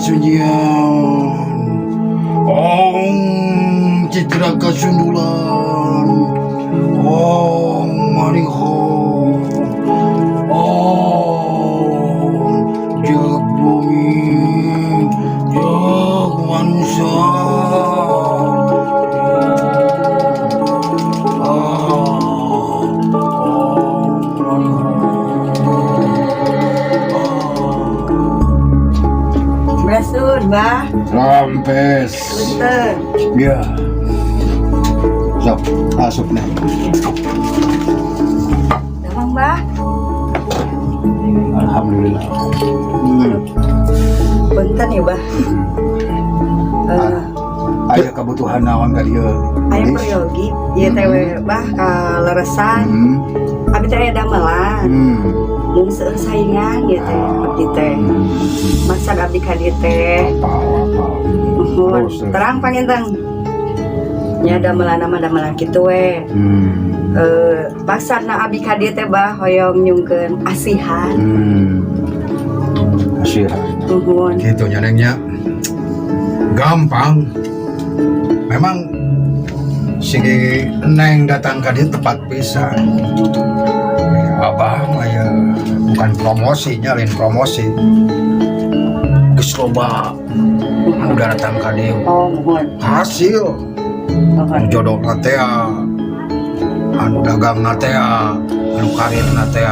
kesunyian, Om citra kesundulan, Om maniho, Om jag bumi, jag manusia. Brasun, Bah. Rampes. Punten. Ya. Sok, asup nih. Damang, Bah. Alhamdulillah. Punten ya, Bah. Aya kebutuhan naon ka dieu? Aya peryogi, ieu teh we, Bah, kaleresan. Abi teh aya damelan. Mung seueur saingan ieu teh, abdi teh. Masak abdi ka dieu teh. Nuhun, terang panginten. Nya damelan mah damelan kitu we. Pasarna abdi ka dieu teh, Bah, hoyong nyungkeun asihan. Asihan. Nuhun. Gitu nya Neng nya. Gampang. Memang si Neng datang ke dia tepat pisan. Abah mah ya bukan promosi, nyalin promosi. Geus loba udah datang ke dia. Oh, nuhun. Hasil Nuhun. jodoh teh anu dagang teh anu karir teh.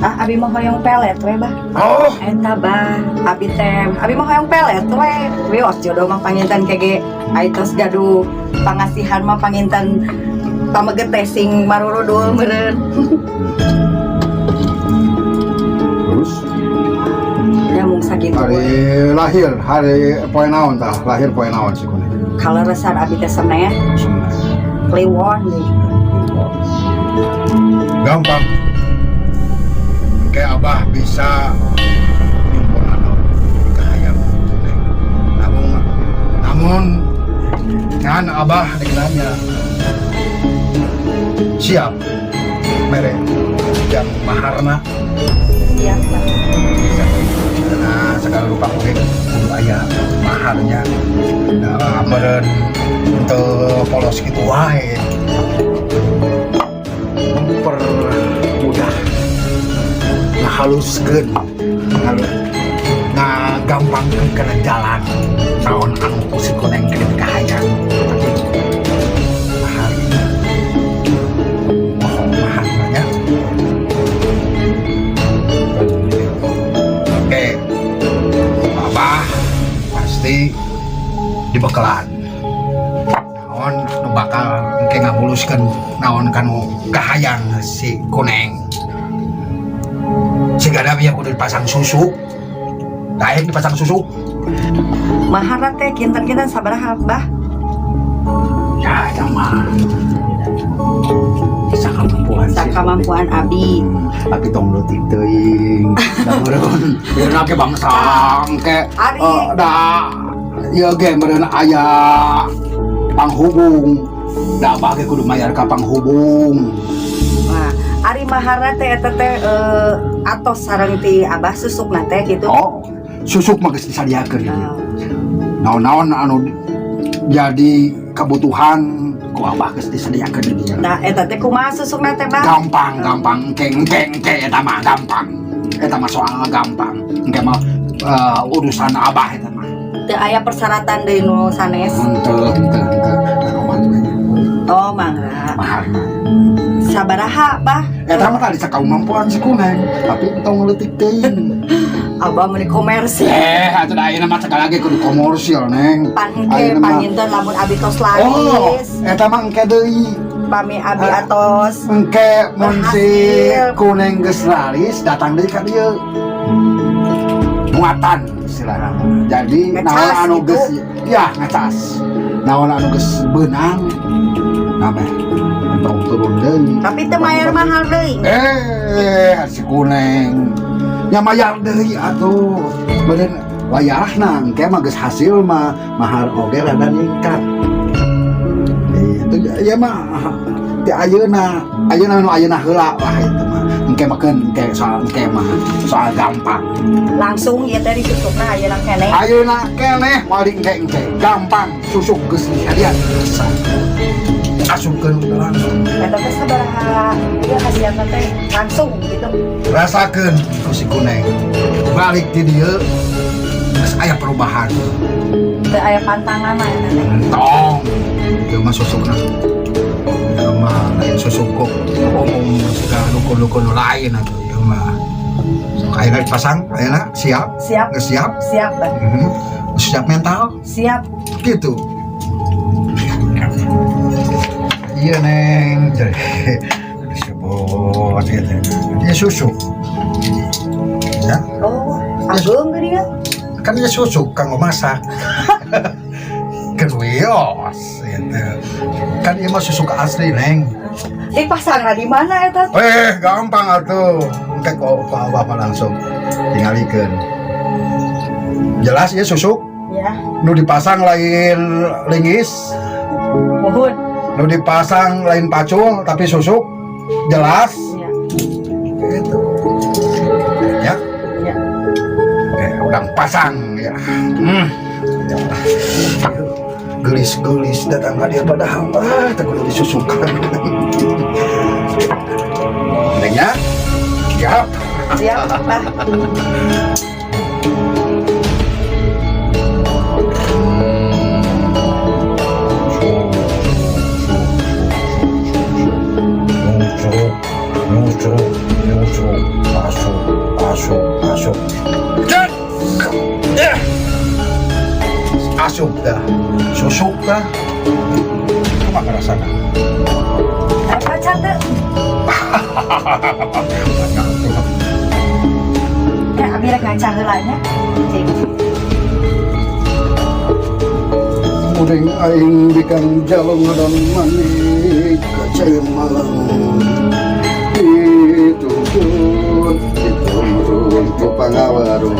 Abi mah hoyong pelet we, Bah. Oh, Eta, Bah, abi mah hoyong pelet we. Wios jodoh mah panginten kege aitos gaduh pangasihan mah panginten pamegete sing marurudul meureun. terus Ya mung sakitu we. hari poe naon tah? Lahir poe naon sih kuning? Kaleresan abi teh seneh kliwon deui. Gampang. Kayak Abah bisa nyumpulkan kahayang namun kan Abah deklaranya siap mere yang maharna Siap, Bah. nah segala rupa kulit kudu aya maharnya nah meren untuk polos gitu wae mempermudah haluskeun gampangkeun kana jalan naon anu si Kuneng kieu kahayang mahal mahalnya oke Abah pasti dibekalan naon nu bakal engke ngamuluskeun naon kanu kahayang si Kuneng. Jika ada biar kudu dipasang susu, layak dipasang susu. Mahar teh kinten-kinten sabaraha, Bah? Ya, sama. Sakamampuan abi. Tapi tong leutik teuing. Da meureun, biar ke bangsang ke. Ieu ge meureun aya panghubung. Da abah ge kudu mayar ka panghubung. Wah, ari maharna teh eta teh atos sareng ti Abah susukna teh kitu. Oh, susuk mah geus disadiakeun. Oh. Naon-naon anu jadi kebutuhan ku Abah geus disadiakeun di dieu. Nah, eta teh kumaha susukna teh, Bah? Gampang, engke eta mah gampang. Eta mah soal gampang. Engke mah urusan Abah eta mah. Teu aya persyaratan deui nu sanes. Henteu. Oh, mangga. Maharna. Sabaraha, Bah? Eta mah tadi sakamampuan si Kuneng, tapi tong leutik teuing. Abah meuni komersil. Atuh da ayeuna mah sekali lagi kudu komersil, Neng. Panke panginten lamun abi tos Oh, laris. eta mah engke deui. Pami abi atos. Engke mun si Kuneng geus laris datang deui ka dieu. Muatan istilahna. Jadi Ngecas naon anu gitu? geus ya ngecas. Naon anu geus beunang nabeh entong turun deui. Tapi teu mayar mahal deui. Si Kuneng nya mayar deui atuh. Beureun wayahna engke mah geus hasil mah mahar oge rada ningkat. Itu ya mah ti ayeuna nu ayeuna heula lah itu mah. engke makan engke mah soal gampang. Langsung ya tadi susukna aya nang keneh. Ayeuna keneh mari engke gampang susuk geus hadian rasa. Asupkeun langsung. Eta teh sabaraha ieu khasiatna teh langsung gitu. Rasakeun ku si Kuneng. Balik ti dieu geus aya perubahan. Teu aya pantangan mah eta teh. Tong. Ieu mah susukna. Ieu mah lain susuk kok umum segala dukun-dukun lain atuh ieu mah. Sok ayeuna dipasang, ayeuna siap? Siap. Geus siap? Siap, Bah. Siap mental? Siap. Gitu. Iya neng, jadi disebut gitu. Dia susu, ya Oh, agung geuning ya. kan dia susu kanggo masak. Kewios, gitu. Kan dia mah susu asli neng. Dipasangna di mana eta? Gampang atuh. Engke kok apa langsung tingalikeun. Jelas ya susu. Ya, Nu dipasang lain lingis. muhun. Nu dipasang lain pacul tapi susuk jelas Ya, gitu ya. ya. Oke, udah pasang ya. Gelis datang ke dia pada hamba tak kudu disusukan. Nengnya siap. Siap, Bah. Masuk. Asup dah, susuk dah. Apa rasanya? Pacar teh. Ya, abi rek ngaca heula nya. Cing. Mudeng aing bikang jalong ngadon manik kacaya malang. Dituntun ku pangawaru,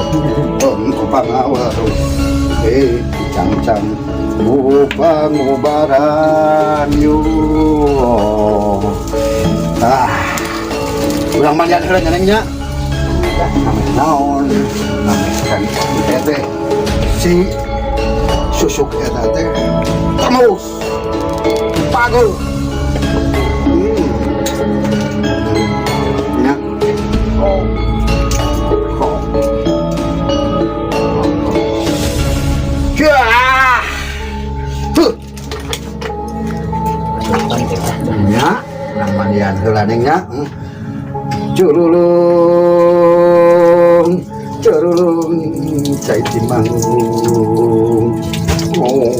ku pangawaru. Cang-cang pangubaran yo. Urang mah lihat heula nyanengnya. Ame naon? Ame kan teh si susuk eta teh tamus pagel. Ya. Ya, nang mandian heula nengnya. Curulung cai timanggung. Oh.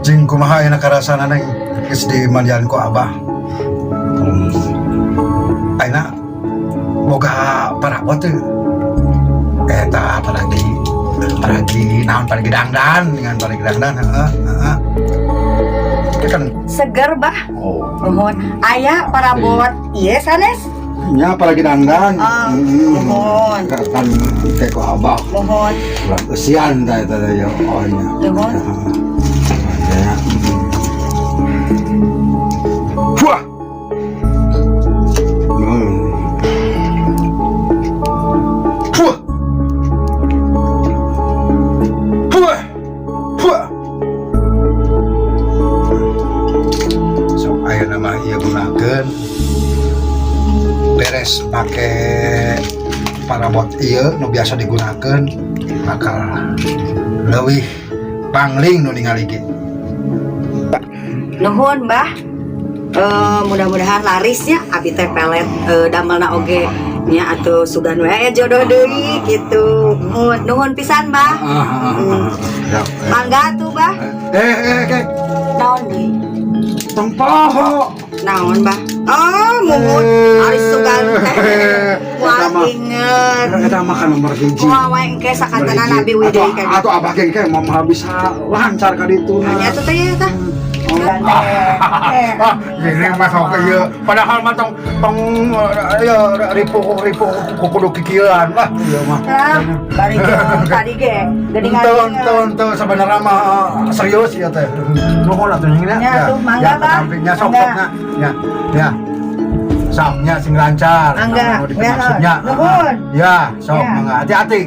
Jing kumaha aya karasana neng geus di mandian ku Abah. Aina boga parawat teh. Eta apalagi naon paragi dangdan dengan paragi dangdan heeh. Itu kan Seger, Bah. oh. Mohon aya parabot ieu sanes. Nya apalagi dangdan. Mohon. Kan kayak ku Abah. Mohon. Ulah kesian tah eta ya oh nya. Mohon. Ya. Wah. Beres pakai parabot ieu nu biasa digunakan bakal leuwih pangling nu ningali ge. Nuhun, Mbah. Mudah-mudahan laris ya abi teh pelet damelna oge nya atuh sugan wae jodoh deui gitu. Nuhun pisan, Mbah. Mangga tuh, Bah. Naon deui? Tong poho. Naon, Bah? Oh, muhun ari sugan teh. Wah, inget. Eta makan nomor hiji. Kumaha wae engke sakantana Nabi Widai kan. Atuh Abah ge mau bisa lancar ka ditu. Nya tuh teh eta. Ini masuk ke iya. Padahal mah tong ripo kudu kikieuan lah. Iya mah. Bari tadi ge geuningan. Tuh sebenarnya mah serius ya teh. Nuhun atuh nya. Ya, tuh, mangga, Pak. Sampingnya sok-sokna. Ya. Sapnya sing lancar. Mangga. Maksudnya. Nuhun. Ya, sok Ya. mangga. Hati-hati.